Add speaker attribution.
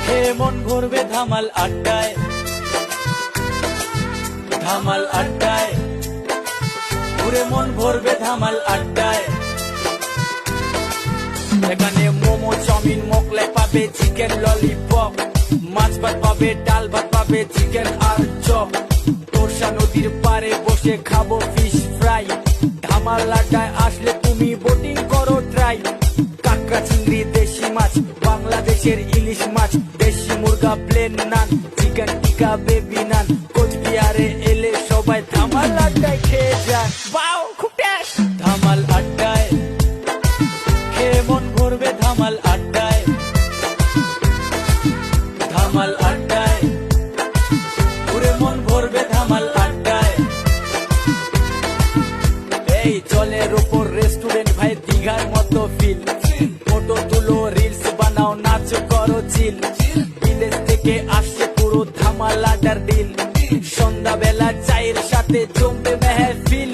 Speaker 1: হে মন ভরবে ধামাল আড্ডায়, ধামাল আড্ডায়, ঘুরে মন ভরবে ধামাল আড্ডায়। এখানে মোমো, চাউমিন, মোগলাই পাবে, চিকেন ললিপপ, মাছ ভাত পাবে, ডাল ভাত পাবে, চিকেন আর চপ। তোরসা নদীর পারে বসে খাবো ফিশ ফ্রাই। ধামাল আড্ডায় আসলে তুমি বোটিং করো ট্রাই। কাঁকড়া, চিংড়ি, দেশি মাছ, বাংলাদেশের ইলিশ মাছ, দেশি মুরগা, প্লেন নান, চিকেন টিকা, বেবি নান। কোচবিহারে এলে সবাই ধামাল আড্ডায় খেয়ে যান। বাও, খুব টেস্ট। ধামাল আড্ডায় খেয়ে মন ভরবে ধামাল আড্ডায়, ধামাল আড্ডায়, ঘুরে মন ভরবে ধামাল আড্ডায়। এই জলের ওপর রেস্টুরেন্ট ভাই, দীঘার মতো ফিল। ফটো তুলো, রিলস বানাও, নাচ করো চিল। বিদেশ থেকে আসছে পুরো ধামাল আড্ডার ডিল। সন্ধ্যাবেলা চায়ের সাথে জমবে মেহফিল।